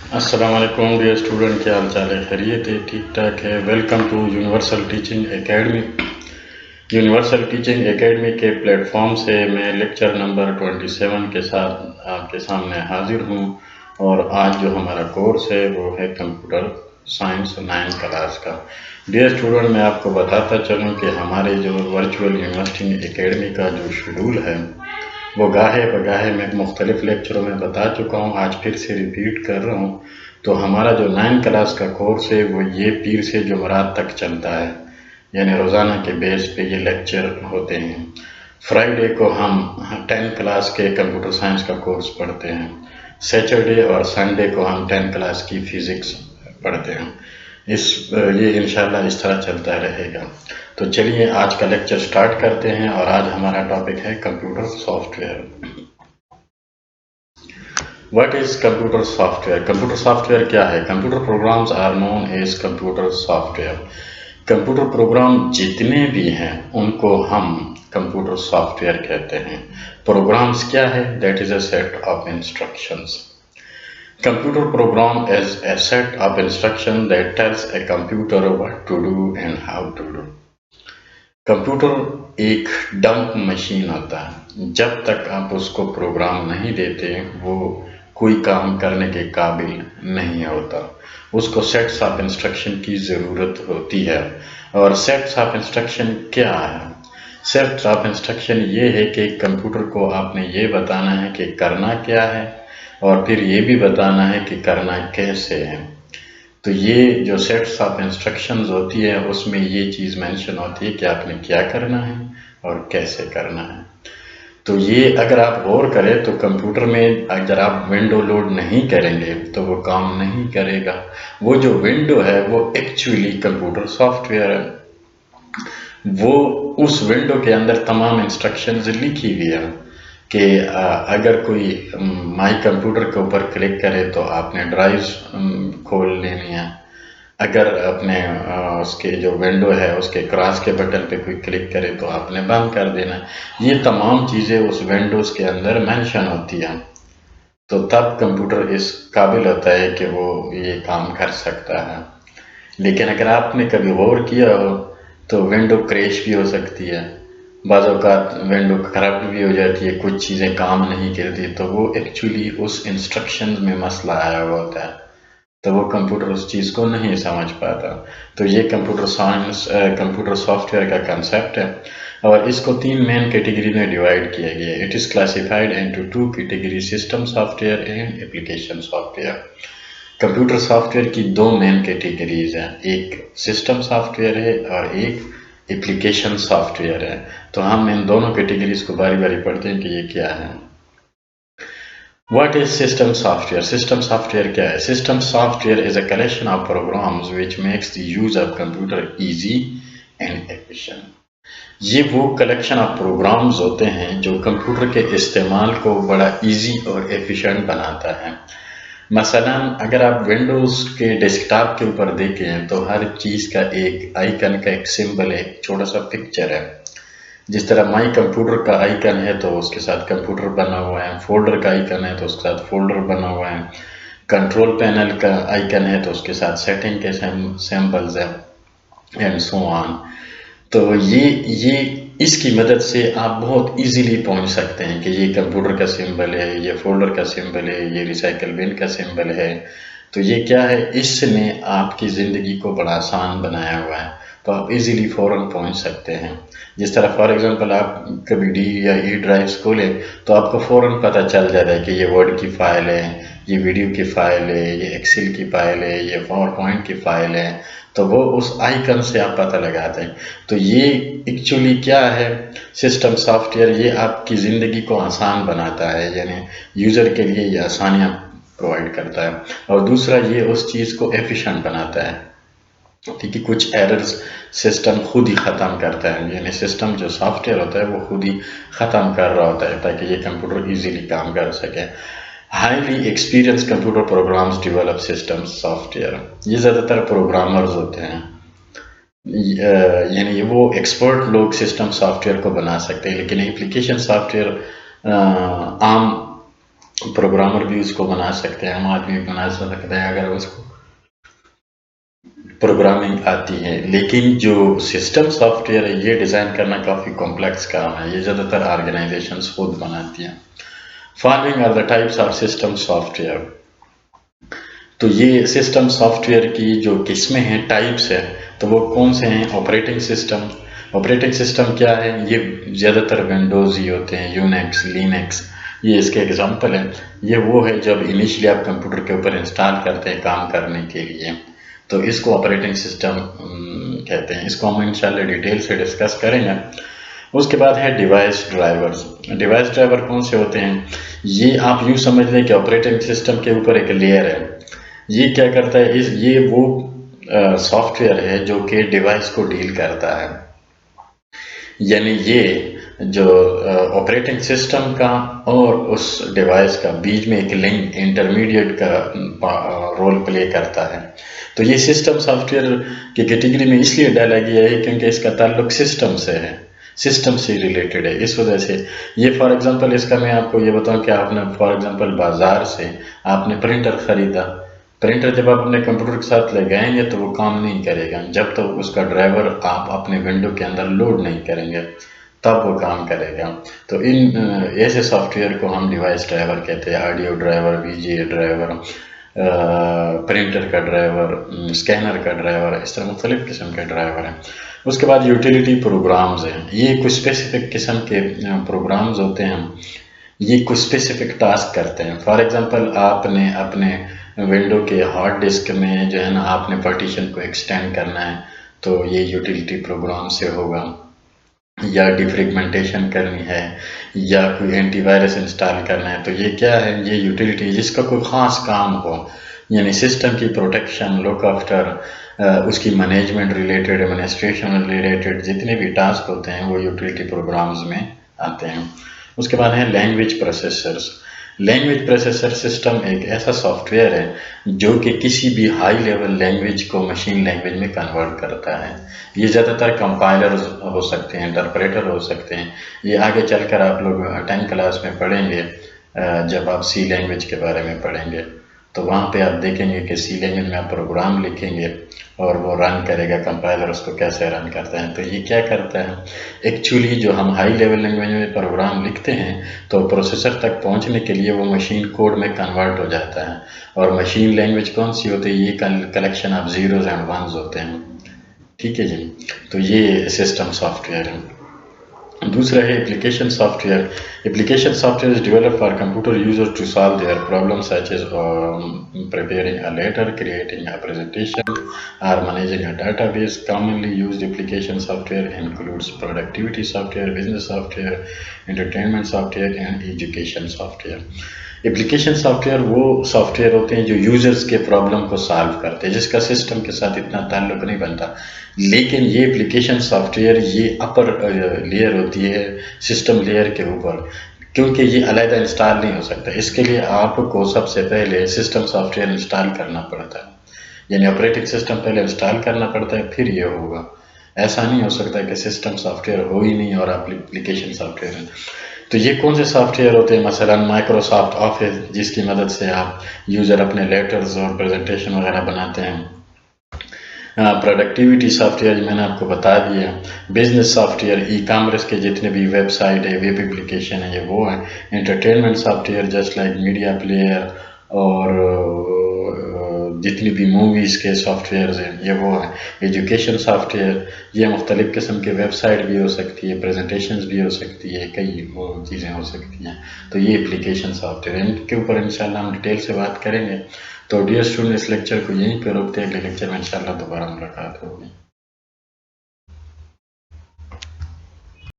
السلام علیکم dear student, کیا حال چال ہے؟ خیریت ہے؟ ٹھیک ٹھاک ہے؟ Welcome to universal teaching academy. Universal teaching academy کے پلیٹ فارم سے میں لیکچر نمبر 27 کے ساتھ آپ کے سامنے حاضر ہوں، اور آج جو ہمارا کورس ہے وہ ہے کمپیوٹر سائنس 9 کلاس کا۔ ڈیئر اسٹوڈنٹ، میں آپ کو بتاتا چلوں کہ ہمارے جو ورچوئل یونیورسٹی اکیڈمی کا جو شیڈول ہے وہ گاہے بگاہے میں مختلف لیکچروں میں بتا چکا ہوں، آج پھر سے ریپیٹ کر رہا ہوں۔ تو ہمارا جو 9 کلاس کا کورس ہے وہ یہ پیر سے جمعرات تک چلتا ہے، یعنی روزانہ کے بیس پہ یہ لیکچر ہوتے ہیں۔ فرائیڈے کو ہم 10 کلاس کے کمپیوٹر سائنس کا کورس پڑھتے ہیں، سیٹرڈے اور سنڈے کو ہم 10 کلاس کی فزکس پڑھتے ہیں۔ یہ انشاءاللہ اس طرح چلتا رہے گا۔ تو چلیے آج کا لیکچر سٹارٹ کرتے ہیں، اور آج ہمارا ٹاپک ہے computer software. What is computer software؟ Computer software کیا ہے؟ Computer programs are known as computer software. Computer program جتنے بھی ہیں ان کو ہم کمپیوٹر سافٹ ویئر کہتے ہیں۔ پروگرامز کیا ہے؟ That is a set of instructions. Computer program is a set of instructions that tells a computer what to do and how to do۔ Computer ایک ڈمپ مشین ہوتا ہے، جب تک آپ اس کو پروگرام نہیں دیتے وہ کوئی کام کرنے کے قابل نہیں ہوتا، اس کو سیٹس آف انسٹرکشن کی ضرورت ہوتی ہے۔ اور سیٹس آف انسٹرکشن کیا ہے؟ سیٹس آف انسٹرکشن یہ ہے کہ کمپیوٹر کو آپ نے یہ بتانا ہے کہ کرنا کیا ہے، اور پھر یہ بھی بتانا ہے کہ کرنا کیسے ہے۔ تو یہ جو سیٹس آف انسٹرکشنز ہوتی ہے اس میں یہ چیز مینشن ہوتی ہے کہ آپ نے کیا کرنا ہے اور کیسے کرنا ہے۔ تو یہ اگر آپ غور کریں تو کمپیوٹر میں اگر آپ ونڈو لوڈ نہیں کریں گے تو وہ کام نہیں کرے گا۔ وہ جو ونڈو ہے وہ ایکچولی کمپیوٹر سافٹ ویئر ہے، وہ اس ونڈو کے اندر تمام انسٹرکشنز لکھی ہوئی ہے کہ اگر کوئی مائی کمپیوٹر کے اوپر کلک کرے تو آپ نے ڈرائیوز کھول لینی ہے، اگر اپنے اس کے جو ونڈو ہے اس کے کراس کے بٹن پہ کوئی کلک کرے تو آپ نے بند کر دینا ہے۔ یہ تمام چیزیں اس ونڈوز کے اندر مینشن ہوتی ہیں، تو تب کمپیوٹر اس قابل ہوتا ہے کہ وہ یہ کام کر سکتا ہے۔ لیکن اگر آپ نے کبھی غور کیا ہو تو ونڈو کریش بھی ہو سکتی ہے، بعض اوقات ونڈو کرپٹ بھی ہو جاتی ہے، کچھ چیزیں کام نہیں کرتی، تو وہ ایکچولی اس انسٹرکشنز میں مسئلہ آیا ہوا ہوتا ہے، تو وہ کمپیوٹر اس چیز کو نہیں سمجھ پاتا۔ تو یہ computer science computer soft where کا کنسیپٹ ہے، اور اس کو 3 مین کیٹیگری میں ڈیوائڈ کیا گیا ہے۔ It is classified into 2 category, system soft where and application software. Computer soft where کی 2 مین کیٹیگریز ہیں، ایک سسٹم سافٹ ویئر ہے اور ایک اپلیکیشن سافٹ ویئر ہے۔ تو ہم ان دونوں کیٹیگریز کو باری باری پڑھتے ہیں کہ یہ کیا ہے۔ What is system software؟ System software کیا ہے؟ System software is a collection of programs which makes the use of computer easy and efficient۔ یہ وہ کلیکشن آف پروگرامز ہوتے ہیں جو کمپیوٹر کے استعمال کو بڑا ایزی اور ایفیشینٹ بناتا ہے۔ مثلا اگر آپ ونڈوز کے ڈیسک ٹاپ کے اوپر دیکھیں تو ہر چیز کا ایک آئیکن کا ایک سمبل ہے، ایک چھوٹا سا پکچر ہے۔ جس طرح مائی کمپیوٹر کا آئیکن ہے تو اس کے ساتھ کمپیوٹر بنا ہوا ہے، فولڈر کا آئیکن ہے تو اس کے ساتھ فولڈر بنا ہوا ہے، کنٹرول پینل کا آئیکن ہے تو اس کے ساتھ سیٹنگ کے سیمبلز ہیں، اینڈ سو آن۔ تو یہ اس کی مدد سے آپ بہت ایزیلی پہنچ سکتے ہیں کہ یہ کمپیوٹر کا سمبل ہے، یہ فولڈر کا سمبل ہے، یہ ریسائیکل بن کا سمبل ہے۔ تو یہ کیا ہے؟ اس نے آپ کی زندگی کو بڑا آسان بنایا ہوا ہے، تو آپ ایزیلی فوراً پہنچ سکتے ہیں۔ جس طرح فار ایگزامپل آپ کبھی ڈی یا ای ڈرائیوز کھولیں تو آپ کو فوراً پتہ چل جاتا ہے کہ یہ ورڈ کی فائل ہے، یہ ویڈیو کی فائل ہے، یہ ایکسل کی فائل ہے، یہ پاور پوائنٹ کی فائل ہے، تو وہ اس آئیکن سے آپ پتہ لگاتے ہیں۔ تو یہ ایکچولی کیا ہے؟ سسٹم سافٹ ویئر یہ آپ کی زندگی کو آسان بناتا ہے، یعنی یوزر کے لیے یہ آسانیاں پرووائڈ کرتا ہے، اور دوسرا یہ اس چیز کو ایفیشینٹ بناتا ہے، کیونکہ کچھ ایررز سسٹم خود ہی ختم کرتا ہے، یعنی سسٹم جو سافٹ ویئر ہوتا ہے وہ خود ہی ختم کر رہا ہوتا ہے تاکہ یہ کمپیوٹر ایزیلی کام کر سکے۔ Highly experience computer programs develop system soft where. یہ زیادہ تر پروگرامرز ہوتے ہیں، یعنی وہ ایکسپرٹ لوگ سسٹم سافٹ ویئر کو بنا سکتے ہیں، لیکن اپلیکیشن سافٹ ویئر عام پروگرامر بھی اس کو بنا سکتے ہیں، عام آدمی بھی بنا سکتا ہے اگر اس کو پروگرامنگ آتی ہے. لیکن جو سسٹم سافٹ ویئر ہے یہ ڈیزائن کرنا کافی کمپلیکس کام ہے، یہ زیادہ تر آرگنائزیشنز خود بناتی ہیں. Following are the types of system software. تو یہ سسٹم سافٹ ویئر کی جو قسمیں ہیں، ٹائپس ہے، تو وہ کون سے ہیں؟ Operating system. آپریٹنگ سسٹم کیا ہے؟ یہ زیادہ تر ونڈوز ہی ہوتے ہیں، یونیکس، لینکس، یہ اس کے اگزامپل ہیں. یہ وہ ہے جب انیشلی آپ کمپیوٹر کے اوپر انسٹال کرتے ہیں کام کرنے کے لیے، تو اس کو آپریٹنگ سسٹم کہتے ہیں. اس کو ہم انشاءاللہ ڈیٹیل سے ڈسکس کریں گے. اس کے بعد ہے ڈیوائس ڈرائیورز. ڈیوائس ڈرائیور کون سے ہوتے ہیں؟ یہ آپ یوں سمجھ لیں کہ آپریٹنگ سسٹم کے اوپر ایک لیئر ہے. یہ کیا کرتا ہے؟ یہ وہ سافٹ ویئر ہے جو کہ ڈیوائس کو ڈیل کرتا ہے. یعنی یہ جو آپریٹنگ سسٹم کا اور اس ڈیوائس کا بیچ میں ایک لنک، انٹرمیڈیٹ کا رول پلے کرتا ہے. تو یہ سسٹم سافٹ ویئر کی کیٹیگری میں اس لیے ڈالا گیا ہے کیونکہ اس کا تعلق سسٹم سے ہے، سسٹم سے ریلیٹڈ ہے. اس وجہ سے یہ فار ایگزامپل اس کا میں آپ کو یہ بتاؤں کہ آپ نے فار ایگزامپل بازار سے آپ نے پرنٹر خریدا. پرنٹر جب آپ اپنے کمپیوٹر کے ساتھ لگائیں گے تو وہ کام نہیں کرے گا جب تک اس کا ڈرائیور آپ اپنے ونڈو کے اندر لوڈ نہیں کریں گے، تب وہ کام کرے گا. تو ان ایسے سافٹ ویئر کو ہم ڈیوائس ڈرائیور کہتے ہیں. Audio driver, V G A driver, printer کا ڈرائیور، اسکینر کا ڈرائیور، اس طرح مختلف قسم کے ڈرائیور ہیں. اس کے بعد یوٹیلیٹی پروگرامز ہیں. یہ کچھ اسپیسیفک قسم کے پروگرامز ہوتے ہیں، یہ کچھ اسپیسیفک ٹاسک کرتے ہیں. فار ایگزامپل آپ نے اپنے ونڈو کے ہارڈ ڈسک میں جو ہے نا آپ نے پارٹیشن کو ایکسٹینڈ کرنا ہے تو یہ یوٹیلیٹی پروگرام سے ہوگا. یا ڈیفریگمنٹیشن کرنی ہے یا کوئی اینٹی وائرس انسٹال کرنا ہے تو یہ کیا ہے؟ یہ یوٹیلیٹی جس کا کوئی خاص کام ہو، یعنی سسٹم کی پروٹیکشن، لک آفٹر، اس کی مینجمنٹ ریلیٹڈ، ایڈمنسٹریشن ریلیٹڈ جتنے بھی ٹاسک ہوتے ہیں وہ یوٹیلیٹی پروگرامز میں آتے ہیں. اس کے بعد ہے language processors. Language processor system ایک ایسا سافٹ ویئر ہے جو کہ کسی بھی ہائی لیول لینگویج کو مشین لینگویج میں کنورٹ کرتا ہے. یہ زیادہ تر کمپائلرز ہو سکتے ہیں، انٹرپریٹر ہو سکتے ہیں. یہ آگے چل کر آپ لوگ 10 کلاس میں پڑھیں گے، جب آپ سی لینگویج کے بارے میں پڑھیں گے تو وہاں پہ آپ دیکھیں گے کہ سی لینگویج میں آپ پروگرام لکھیں گے اور وہ رن کرے گا. کمپائلر اس کو کیسے رن کرتا ہے؟ تو یہ کیا کرتا ہے ایکچولی جو ہم ہائی لیول لینگویج میں پروگرام لکھتے ہیں تو پروسیسر تک پہنچنے کے لیے وہ مشین کوڈ میں کنورٹ ہو جاتا ہے. اور مشین لینگویج کون سی ہوتی ہے؟ یہ collection of zeros and ones ہوتے ہیں. ٹھیک ہے جی. تو یہ سسٹم سافٹ ویئر ہے. دوسرا ہے application software. Application software is develop for computer user to solve their problem such as preparing a letter, creating a presentation, or managing a database. Commonly used application software includes productivity software, business software, entertainment software, and education software. Application soft where وہ soft where ہوتے ہیں جو users کے problem کو solve کرتے ہیں، جس کا سسٹم کے ساتھ اتنا تعلق نہیں بنتا. لیکن یہ اپلیکیشن سافٹ ویئر یہ اپر لیئر ہوتی ہے سسٹم لیئر کے اوپر، کیونکہ یہ علیحدہ انسٹال نہیں ہو سکتا. اس کے لیے آپ کو سب سے پہلے سسٹم سافٹ ویئر انسٹال کرنا پڑتا ہے، یعنی آپریٹنگ سسٹم پہلے انسٹال کرنا پڑتا ہے پھر یہ ہوگا. ایسا نہیں ہو سکتا کہ سسٹم سافٹ ویئر ہو ہی نہیں اور اپلیکیشن سافٹ ویئر ہے. تو یہ کون سے سافٹ ویئر ہوتے ہیں؟ مثلا مائکروسافٹ آفس، جس کی مدد سے آپ یوزر اپنے لیٹرز اور پریزنٹیشن وغیرہ بناتے ہیں. پروڈکٹیوٹی سافٹ ویئر میں نے آپ کو بتا دیا. Business soft where e commerce کے جتنے بھی ویب سائٹ ہے، ویب اپلیکیشن ہے، یہ وہ ہیں. Entertainment soft where just like media player اور جتنی بھی موویز کے سافٹ ویئرز ہیں یہ وہ ہیں. ایجوکیشن سافٹ ویئر یہ مختلف قسم کے ویب سائٹ بھی ہو سکتی ہے، پریزنٹیشنز بھی ہو سکتی ہے، کئی وہ چیزیں ہو سکتی ہیں. تو یہ اپلیکیشن سافٹ ویئر، ان کے اوپر انشاءاللہ ہم ڈیٹیل سے بات کریں گے. تو ڈیئر اسٹوڈنٹ اس لیکچر کو یہیں پہ روکتے ہیں، اگلے لیکچر میں انشاءاللہ دوبارہ ملاقات ہوگی.